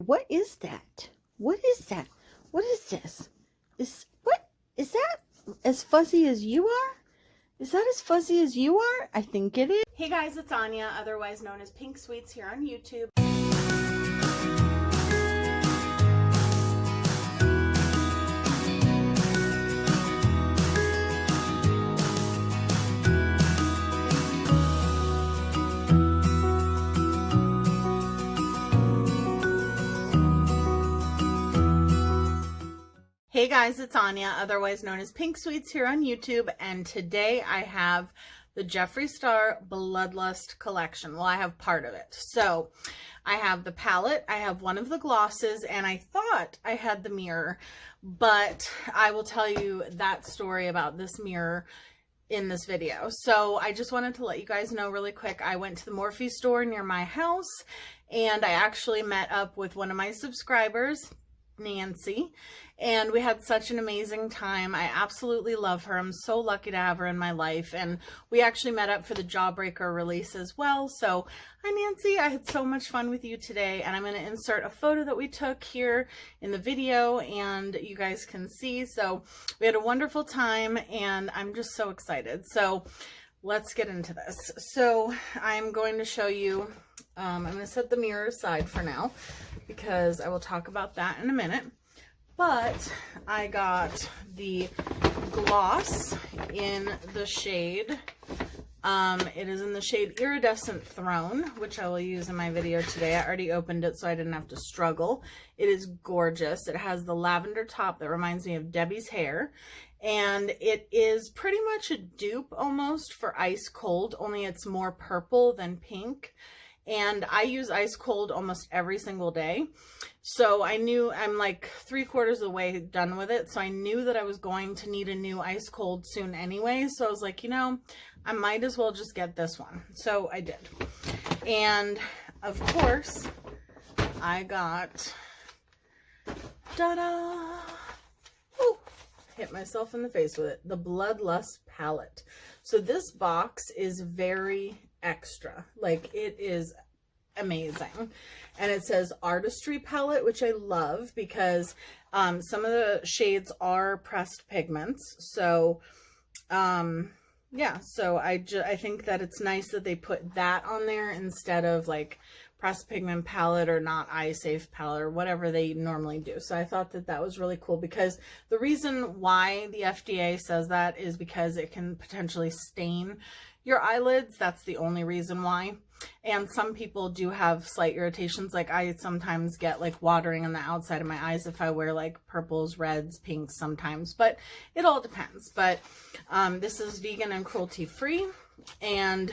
What is that? What is that? What is this? What is that? As fuzzy as you are? Is that as fuzzy as you are? I think it is. Hey guys, it's Anya, otherwise known as Pink Sweets here on YouTube. Hey guys, it's Anya, otherwise known as Pink Sweets here on YouTube, and today I have the Jeffree Star Bloodlust collection. Well, I have part of it. So I have the palette, I have one of the glosses, and I thought I had the mirror, but I will tell you that story about this mirror in this video. So I just wanted to let you guys know really quick, I went to the Morphe store near my house, and I actually met up with one of my subscribers, Nancy, and we had such an amazing time. I absolutely love her. I'm so lucky to have her in my life, and we actually met up for the Jawbreaker release as well. So hi Nancy, I had so much fun with you today, and I'm going to insert a photo that we took here in the video and you guys can see. So we had a wonderful time and I'm just so excited. So let's get into this. So I'm going to show you, I'm going to set the mirror aside for now because I will talk about that in a minute. But I got the gloss in the shade, it is in the shade Iridescent Throne, which I will use in my video today. I already opened it so I didn't have to struggle. It is gorgeous. It has the lavender top that reminds me of Debbie's hair. And it is pretty much a dupe almost for Ice Cold, only it's more purple than pink. And I use Ice Cold almost every single day. So I knew I'm like 3/4 of the way done with it. So I knew that I was going to need a new Ice Cold soon anyway. So I was like, you know, I might as well just get this one. So I did. And of course, I got, ta-da! Ooh, hit myself in the face with it. The Bloodlust palette. So this box is very extra, like it is amazing, and it says artistry palette, which I love because some of the shades are pressed pigments. So yeah, so I think that it's nice that they put that on there instead of like pressed pigment palette or not eye safe palette or whatever they normally do. So I thought that that was really cool because the reason why the FDA says that is because it can potentially stain your eyelids. That's the only reason why. And some people do have slight irritations. Like I sometimes get like watering on the outside of my eyes if I wear like purples, reds, pinks sometimes, but it all depends. But this is vegan and cruelty free, and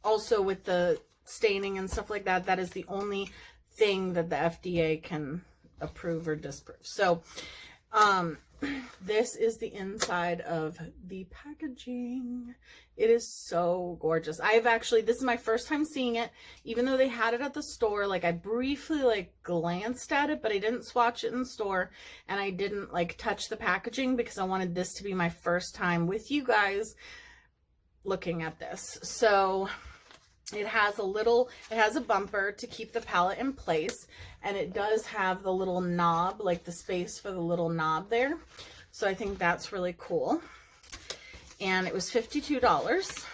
also with the staining and stuff like that, that is the only thing that the FDA can approve or disapprove. So this is the inside of the packaging. It is so gorgeous. This is my first time seeing it, even though they had it at the store. Like I briefly like glanced at it, but I didn't swatch it in the store, and I didn't like touch the packaging because I wanted this to be my first time with you guys looking at this. So it has a bumper to keep the palette in place, and it does have the little knob, like the space for the little knob there. So I think that's really cool. And it was $52,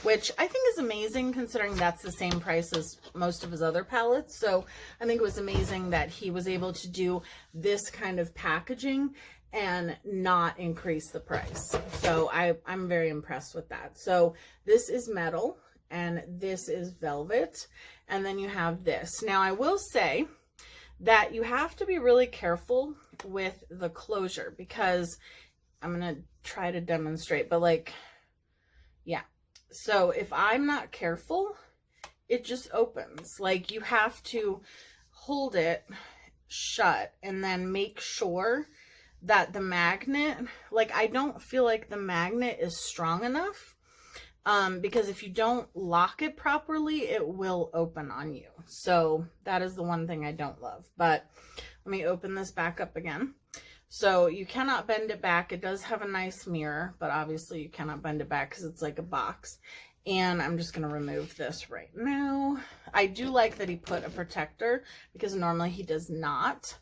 which I think is amazing considering that's the same price as most of his other palettes. So I think it was amazing that he was able to do this kind of packaging and not increase the price. So I'm very impressed with that. So this is metal, and this is velvet, and then you have this. Now I will say that you have to be really careful with the closure because I'm gonna try to demonstrate, but like, yeah. So if I'm not careful, it just opens. Like you have to hold it shut and then make sure that the magnet, like I don't feel like the magnet is strong enough. Because if you don't lock it properly, it will open on you. So that is the one thing I don't love. But let me open this back up again. So you cannot bend it back. It does have a nice mirror, but obviously you cannot bend it back because it's like a box. And I'm just going to remove this right now. I do like that he put a protector because normally he does not.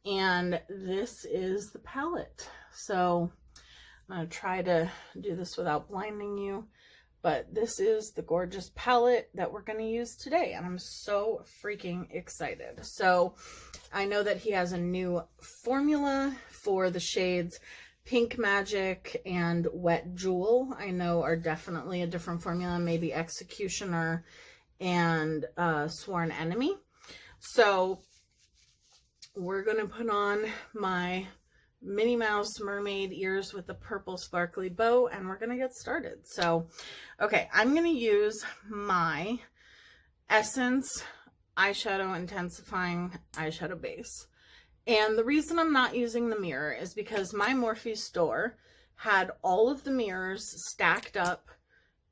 And this is the palette. So I'm going to try to do this without blinding you. But this is the gorgeous palette that we're going to use today. And I'm so freaking excited. So I know that he has a new formula for the shades Pink Magic and Wet Jewel. I know are definitely a different formula, maybe Executioner and Sworn Enemy. So we're going to put on my Minnie Mouse mermaid ears with the purple sparkly bow, and we're going to get started. So, okay, I'm going to use my Essence Eyeshadow Intensifying Eyeshadow Base. And the reason I'm not using the mirror is because my Morphe store had all of the mirrors stacked up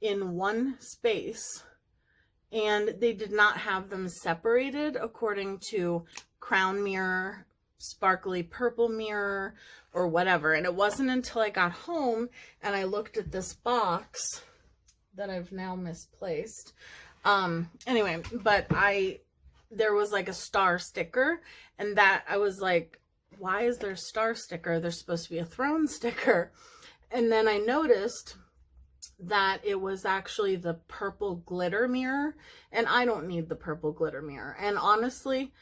in one space, and they did not have them separated according to crown mirror, sparkly purple mirror, or whatever. And it wasn't until I got home and I looked at this box that I've now misplaced. Anyway, but there was like a star sticker, and that I was like, why is there a star sticker? There's supposed to be a throne sticker. And then I noticed that it was actually the purple glitter mirror, and I don't need the purple glitter mirror. And honestly,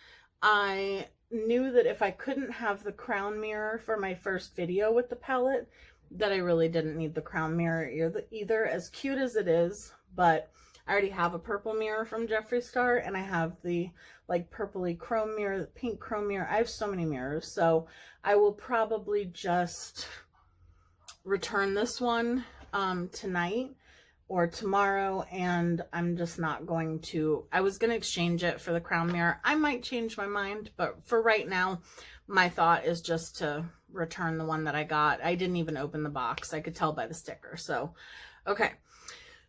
I knew that if I couldn't have the crown mirror for my first video with the palette, that I really didn't need the crown mirror either, as cute as it is. But I already have a purple mirror from Jeffree Star, and I have the like purpley chrome mirror, the pink chrome mirror. I have so many mirrors, so I will probably just return this one tonight or tomorrow, and I'm just not going to. I was going to exchange it for the crown mirror. I might change my mind, but for right now, my thought is just to return the one that I got. I didn't even open the box. I could tell by the sticker. So, okay.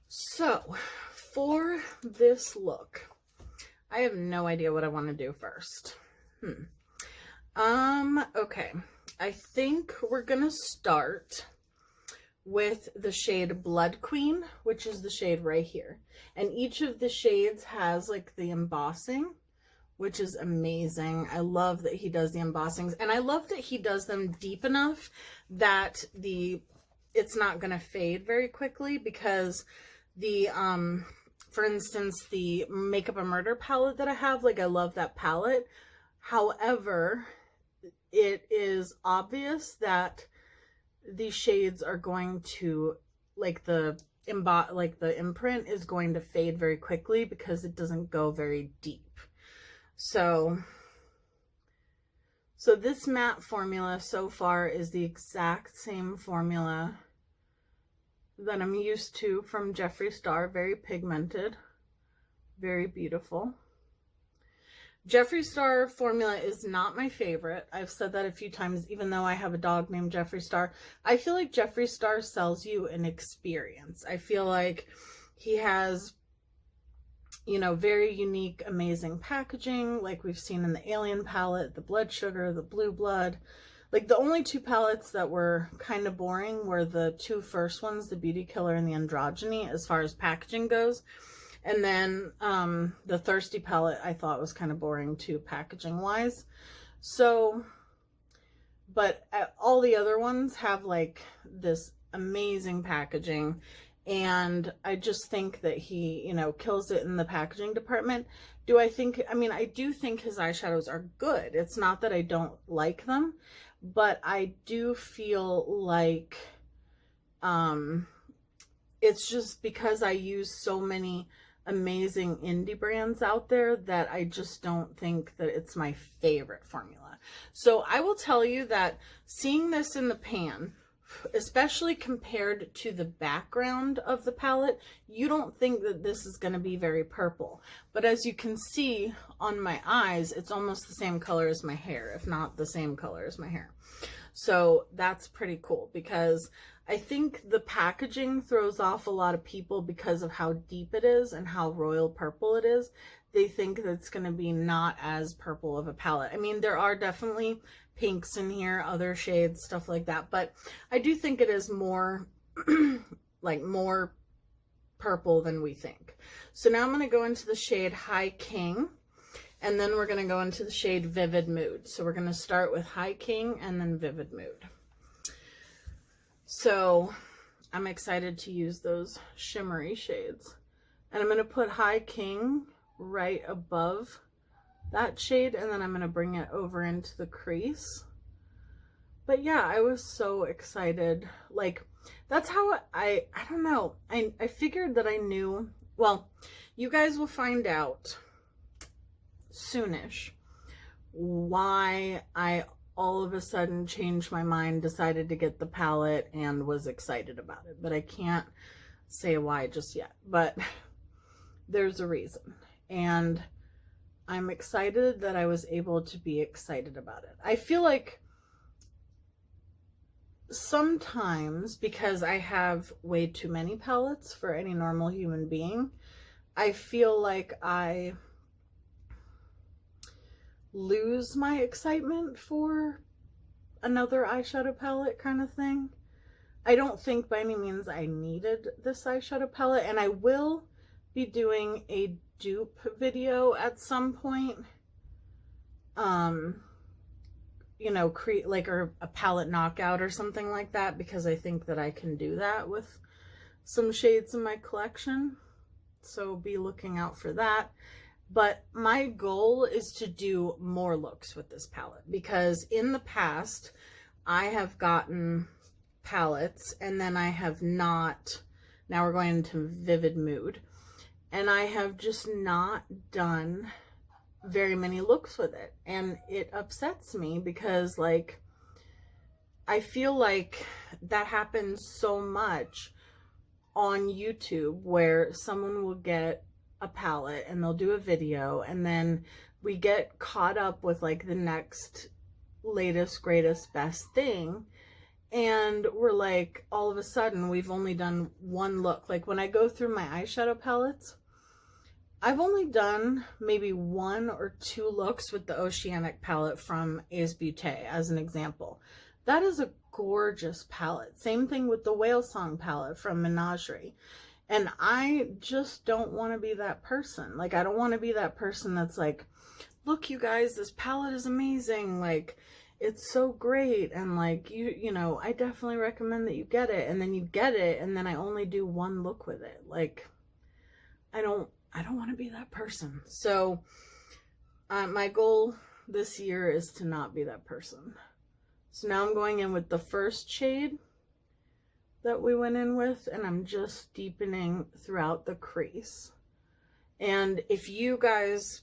So, for this look, I have no idea what I want to do first. Okay. I think we're going to start with the shade Blood Queen, which is the shade right here. And each of the shades has like the embossing, which is amazing. I love that he does the embossings, and I love that he does them deep enough that it's not going to fade very quickly, because the for instance, the Makeup a Murder palette that I have, like, I love that palette. However, it is obvious that these shades are going to, like, the imprint is going to fade very quickly because it doesn't go very deep. So this matte formula so far is the exact same formula that I'm used to from Jeffree Star. Very pigmented, very beautiful. Jeffree Star formula is not my favorite. I've said that a few times, even though I have a dog named Jeffree Star. I feel like Jeffree Star sells you an experience. I feel like he has, you know, very unique, amazing packaging, like we've seen in the Alien palette, the Blood Sugar, the Blue Blood. Like, the only two palettes that were kind of boring were the two first ones, the Beauty Killer and the Androgyny, as far as packaging goes. And then the Thirsty palette I thought was kind of boring too, packaging-wise. So, but all the other ones have, like, this amazing packaging. And I just think that he, you know, kills it in the packaging department. I mean, I do think his eyeshadows are good. It's not that I don't like them, but I do feel like it's just because I use so many amazing indie brands out there that I just don't think that it's my favorite formula. So I will tell you that seeing this in the pan, especially compared to the background of the palette, you don't think that this is going to be very purple. But as you can see on my eyes, it's almost the same color as my hair, if not the same color as my hair. So that's pretty cool, because I think the packaging throws off a lot of people because of how deep it is and how royal purple it is. They think that it's going to be not as purple of a palette. I mean, there are definitely pinks in here, other shades, stuff like that, but I do think it is more like more purple than we think. So now I'm going to go into the shade High King, and then we're going to go into the shade Vivid Mood. So we're going to start with High King and then Vivid Mood. So I'm excited to use those shimmery shades. And I'm going to put High King right above that shade, and then I'm going to bring it over into the crease. But yeah, I was so excited. Like, that's how I don't know. I figured that I knew, well, you guys will find out soonish why I all of a sudden changed my mind, decided to get the palette, and was excited about it. But I can't say why just yet. But there's a reason. And I'm excited that I was able to be excited about it. I feel like sometimes, because I have way too many palettes for any normal human being, I feel like I lose my excitement for another eyeshadow palette kind of thing. I don't think by any means I needed this eyeshadow palette, and I will be doing a dupe video at some point. You know, create like a palette knockout or something like that, because I think that I can do that with some shades in my collection. So be looking out for that. But my goal is to do more looks with this palette, because in the past I have gotten palettes and then I have not, now we're going into Vivid Mood, and I have just not done very many looks with it, and it upsets me because, like, I feel like that happens so much on YouTube, where someone will get a palette and they'll do a video, and then we get caught up with like the next latest, greatest, best thing, and we're like, all of a sudden we've only done one look. Like, when I go through my eyeshadow palettes, I've only done maybe 1 or 2 looks with the Oceanic palette from Ace Beauté, as an example. That is a gorgeous palette. Same thing with the Whale Song palette from Menagerie. And I just don't want to be that person. Like, I don't want to be that person that's like, look, you guys, this palette is amazing. Like, it's so great. And like, you know, I definitely recommend that you get it. And then you get it, and then I only do 1 look with it. Like, I don't want to be that person. So my goal this year is to not be that person. So now I'm going in with the first shade that we went in with, and I'm just deepening throughout the crease. And if you guys,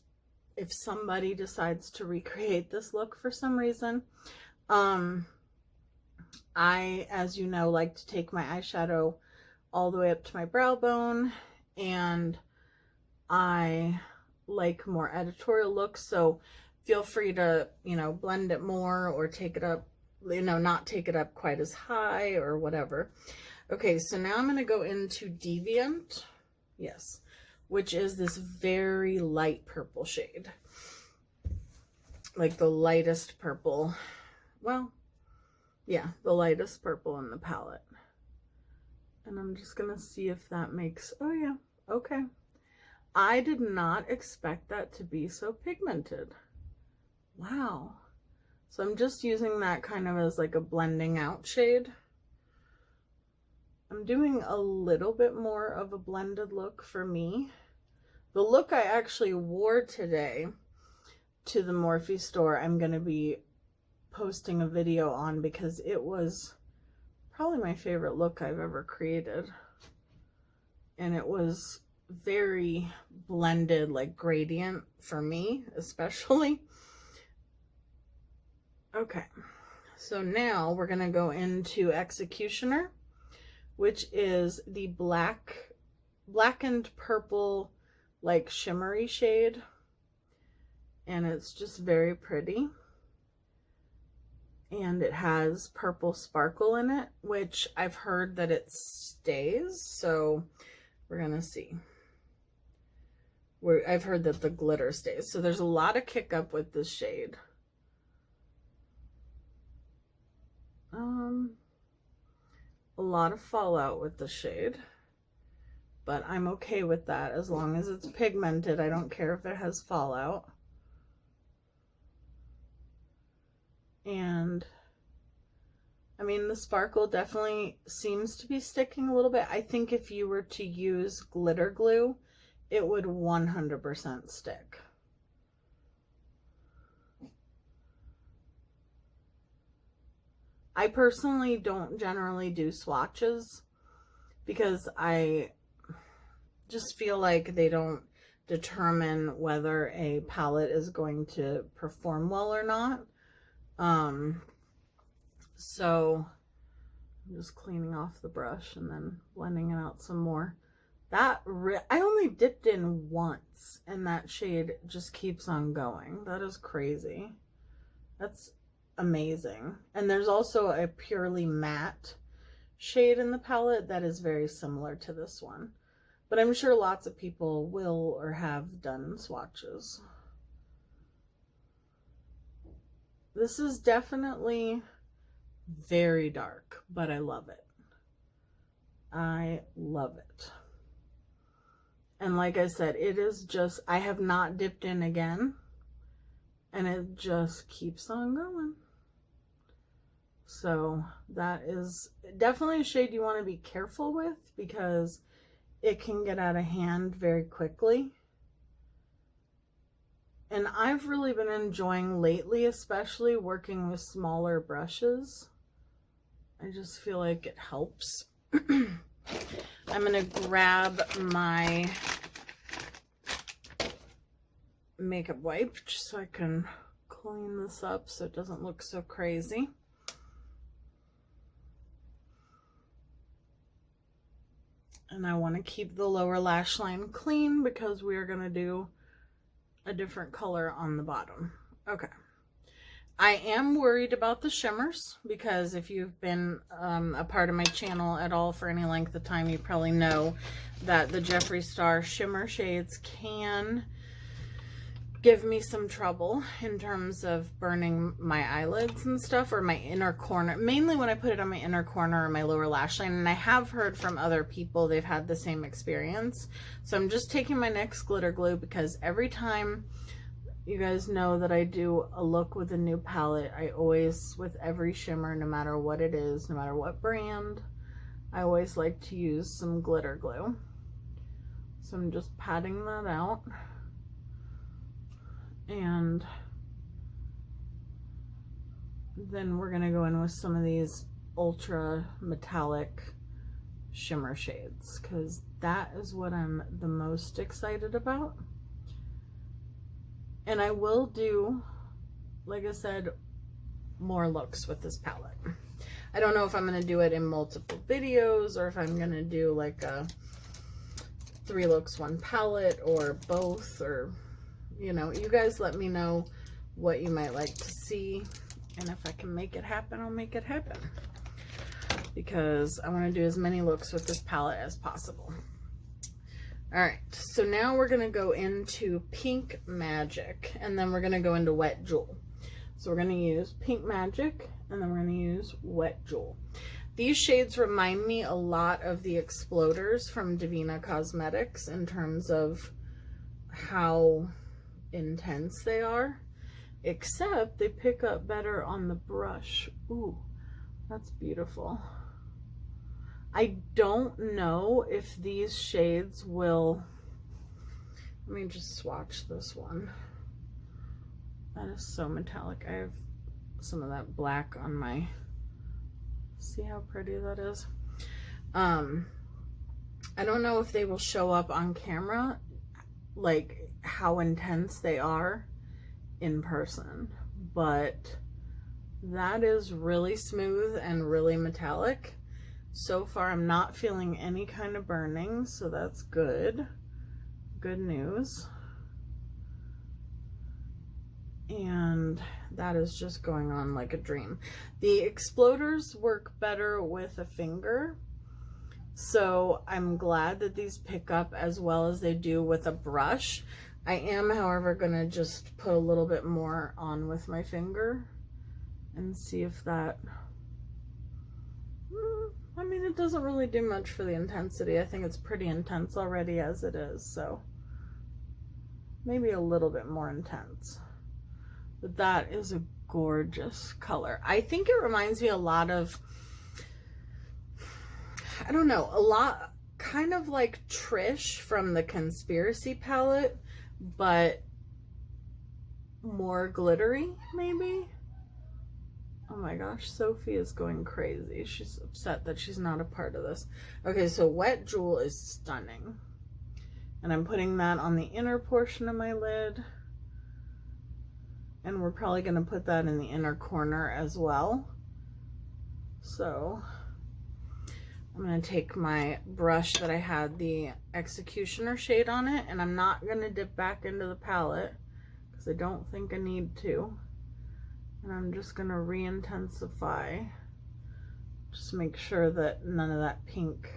if somebody decides to recreate this look for some reason, I, as you know, like to take my eyeshadow all the way up to my brow bone, and I like more editorial looks, so feel free to, you know, blend it more or take it up, you know, not take it up quite as high or whatever. Okay, so now I'm going to go into Deviant, yes, which is this very light purple shade, like the lightest purple, well, yeah, the lightest purple in the palette. And I'm just going to see if that makes, oh yeah, okay. I did not expect that to be so pigmented. Wow. So I'm just using that kind of as like a blending out shade. I'm doing a little bit more of a blended look for me. The look I actually wore today to the Morphe store, I'm going to be posting a video on, because it was probably my favorite look I've ever created. And it was very blended, like gradient for me especially. Okay, so now we're gonna go into Executioner, which is the blackened purple, like shimmery shade, and it's just very pretty, and it has purple sparkle in it, which I've heard that it stays, so we're gonna see. I've heard that the glitter stays, so there's a lot of kick up with this shade. A lot of fallout with the shade, but I'm okay with that as long as it's pigmented. I don't care if it has fallout. And I mean, the sparkle definitely seems to be sticking a little bit. I think if you were to use glitter glue, it would 100% stick. I personally don't generally do swatches because I just feel like they don't determine whether a palette is going to perform well or not. So I'm just cleaning off the brush and then blending it out some more. I only dipped in once and that shade just keeps on going. That is crazy. That's amazing. And there's also a purely matte shade in the palette that is very similar to this one. But I'm sure lots of people will or have done swatches. This is definitely very dark, but I love it. I love it. And like I said, it is just, I have not dipped in again, and it just keeps on going. So that is definitely a shade you want to be careful with because it can get out of hand very quickly. And I've really been enjoying lately, especially working with smaller brushes. I just feel like it helps. I'm going to grab my makeup wipe just so I can clean this up so it doesn't look so crazy. And I want to keep the lower lash line clean because we are going to do a different color on the bottom. Okay. I am worried about the shimmers because if you've been a part of my channel at all for any length of time, you probably know that the Jeffree Star shimmer shades can give me some trouble in terms of burning my eyelids and stuff, or my inner corner, mainly when I put it on my inner corner or my lower lash line. And I have heard from other people they've had the same experience. So I'm just taking my NYX Glitter Glue because every time, you guys know that I do a look with a new palette, I always, with every shimmer, no matter what it is, no matter what brand, I always like to use some glitter glue. So I'm just patting that out. And then we're gonna go in with some of these ultra metallic shimmer shades because that is what I'm the most excited about. And I will do, like I said, more looks with this palette. I don't know if I'm going to do it in multiple videos or if I'm going to do like a 3 looks, 1 palette or both, or, you know, you guys let me know what you might like to see. And if I can make it happen, I'll make it happen. Because I want to do as many looks with this palette as possible. Alright, so now we're going to go into Pink Magic, and then we're going to go into Wet Jewel. So we're going to use Pink Magic, and then we're going to use Wet Jewel. These shades remind me a lot of the Exploders from Divina Cosmetics in terms of how intense they are, except they pick up better on the brush. Ooh, that's beautiful. I don't know if these shades will, let me just swatch this one. That is so metallic. I have some of that black on my, see how pretty that is? I don't know if they will show up on camera, like how intense they are in person, but that is really smooth and really metallic. So far, I'm not feeling any kind of burning, so that's good. Good news. And that is just going on like a dream. The Exploders work better with a finger, so I'm glad that these pick up as well as they do with a brush. I am, however, going to just put a little bit more on with my finger and see if that... I mean, it doesn't really do much for the intensity. I think it's pretty intense already as it is, so maybe a little bit more intense. But that is a gorgeous color. I think it reminds me a lot of, I don't know, a lot, kind of like Trish from the Conspiracy palette, but more glittery, maybe? Oh my gosh, Sophie is going crazy. She's upset that she's not a part of this. Okay, so Wet Jewel is stunning. And I'm putting that on the inner portion of my lid. And we're probably going to put that in the inner corner as well. So I'm going to take my brush that I had the Executioner shade on it, and I'm not going to dip back into the palette because I don't think I need to. And I'm just going to re-intensify. Just make sure that none of that pink.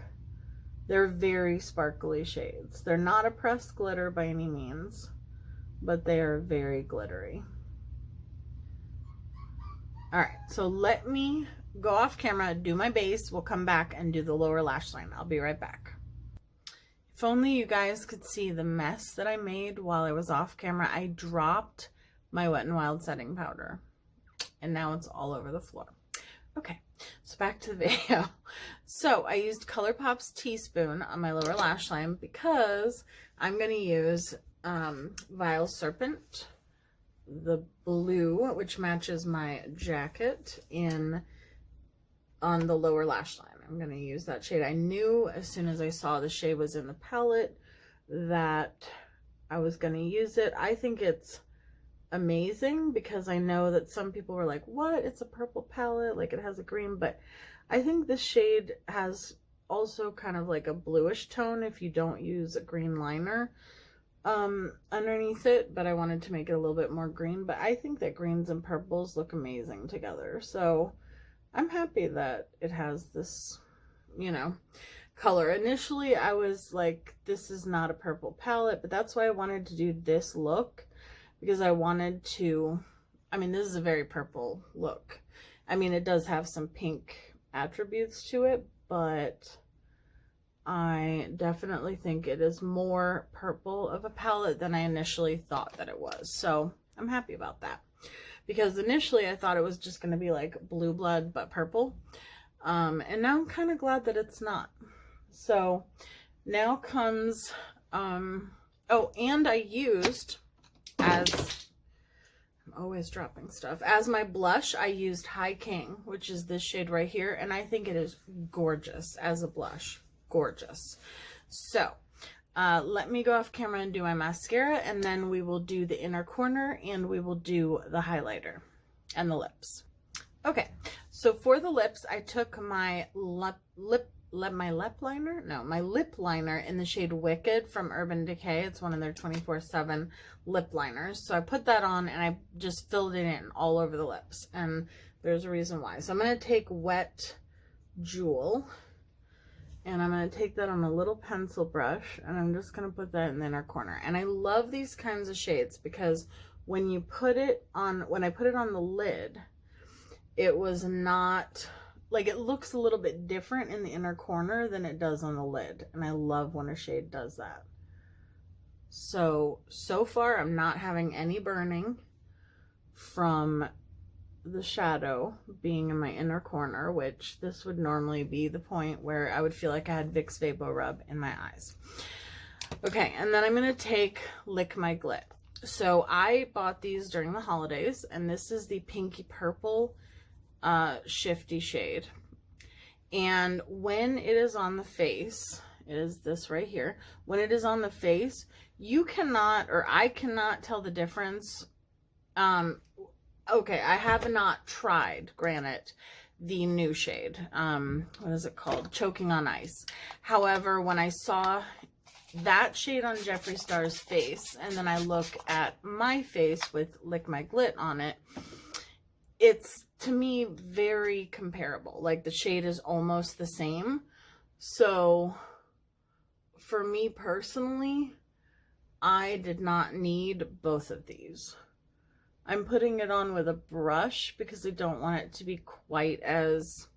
They're very sparkly shades. They're not a pressed glitter by any means, but they are very glittery. All right, so let me go off camera, do my base. We'll come back and do the lower lash line. I'll be right back. If only you guys could see the mess that I made while I was off camera. I dropped my Wet n Wild setting powder, and now it's all over the floor. Okay, so back to the video. So I used Colourpop's Teaspoon on my lower lash line because I'm going to use Vile Serpent, the blue, which matches my jacket, on the lower lash line. I'm going to use that shade. I knew as soon as I saw the shade was in the palette that I was going to use it. I think it's amazing because I know that some people were like, what, it's a purple palette, like it has a green, but I think this shade has also kind of like a bluish tone if you don't use a green liner underneath it, but I wanted to make it a little bit more green. But I think that greens and purples look amazing together, so I'm happy that it has this, you know, color. Initially I was like, this is not a purple palette, but that's why I wanted to do this look, because I wanted to, I mean, this is a very purple look. I mean, it does have some pink attributes to it, but I definitely think it is more purple of a palette than I initially thought that it was. So I'm happy about that, because initially I thought it was just going to be like Blue Blood but purple. And now I'm kind of glad that it's not. So now comes, oh, and I used, as I'm always dropping stuff, as my blush, I used High King, which is this shade right here, and I think it is gorgeous as a blush. Gorgeous. So let me go off camera and do my mascara, and then we will do the inner corner and we will do the highlighter and the lips. Okay, so for the lips, I took my lip liner in the shade Wicked from Urban Decay. It's one of their 24/7 lip liners. So I put that on and I just filled it in all over the lips, and there's a reason why. So I'm going to take Wet Jewel, and I'm going to take that on a little pencil brush, and I'm just going to put that in the inner corner. And I love these kinds of shades because when you put it on, when I put it on the lid, it was not, like, it looks a little bit different in the inner corner than it does on the lid. And I love when a shade does that. So far I'm not having any burning from the shadow being in my inner corner, which this would normally be the point where I would feel like I had Vicks Vapor Rub in my eyes. Okay, and then I'm going to take Lick My Glit. So I bought these during the holidays, and this is the pinky purple shifty shade. And when it is on the face, it is this right here. When it is on the face, you cannot, or I cannot tell the difference. Okay, I have not tried, granted, the new shade. What is it called? Choking on Ice. However, when I saw that shade on Jeffree Star's face, and then I look at my face with Lick My Glit on it, it's, to me, very comparable. Like, the shade is almost the same. So for me personally, I did not need both of these. I'm putting it on with a brush because I don't want it to be quite as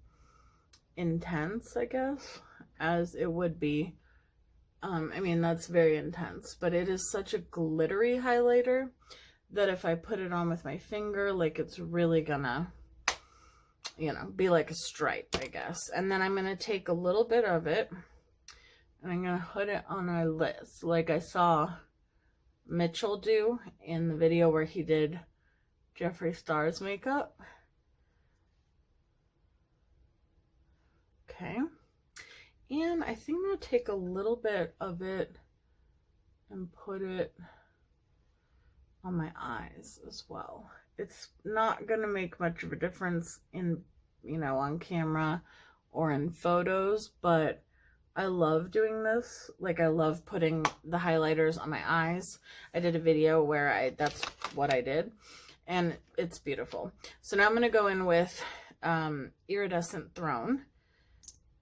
intense, I guess, as it would be. I mean, that's very intense, but it is such a glittery highlighter that if I put it on with my finger, like, it's really gonna, you know, be like a stripe, I guess. And then I'm gonna take a little bit of it and I'm gonna put it on our lids, like I saw Mitchell do in the video where he did Jeffree Star's makeup. Okay. And I think I'm going to take a little bit of it and put it on my eyes as well. It's not going to make much of a difference in, you know, on camera or in photos, but I love doing this. Like, I love putting the highlighters on my eyes. I did a video where that's what I did, and it's beautiful. So now I'm going to go in with Iridescent Throne.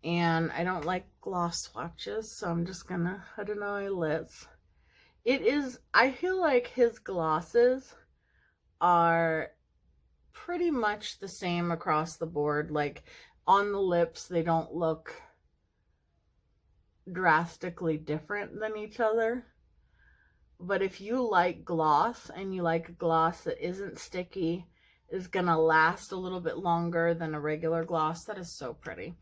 And I don't like gloss swatches, so I'm just gonna put it on my lips. It is, I feel like his glosses are pretty much the same across the board. Like, on the lips, they don't look drastically different than each other. But if you like gloss, and you like a gloss that isn't sticky, is gonna last a little bit longer than a regular gloss, that is so pretty.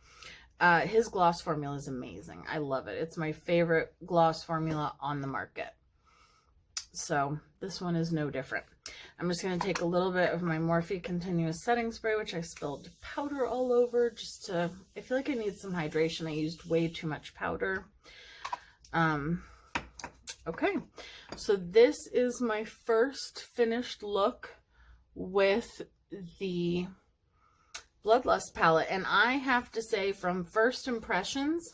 His gloss formula is amazing. I love it. It's my favorite gloss formula on the market. So this one is no different. I'm just going to take a little bit of my Morphe Continuous Setting Spray, which I spilled powder all over just to, I feel like I need some hydration. I used way too much powder. Okay, so this is my first finished look with the Bloodlust palette, and I have to say, from first impressions,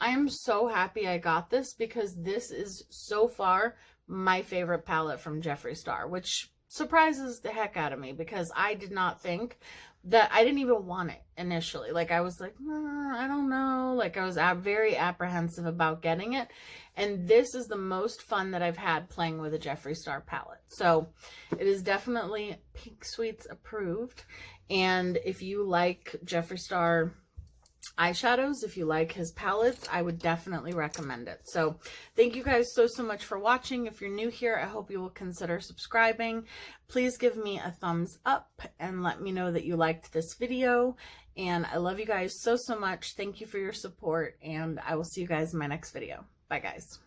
I am so happy I got this, because this is so far my favorite palette from Jeffree Star, which surprises the heck out of me, because I did not think that, I didn't even want it initially. Like, I was like, I don't know, like, I was very apprehensive about getting it, and this is the most fun that I've had playing with a Jeffree Star palette. So it is definitely Pink Sweets approved. And if you like Jeffree Star eyeshadows, if you like his palettes, I would definitely recommend it. So thank you guys so much for watching. If you're new here, I hope you will consider subscribing. Please give me a thumbs up and let me know that you liked this video. And I love you guys so much. Thank you for your support, and I will see you guys in my next video. Bye, guys.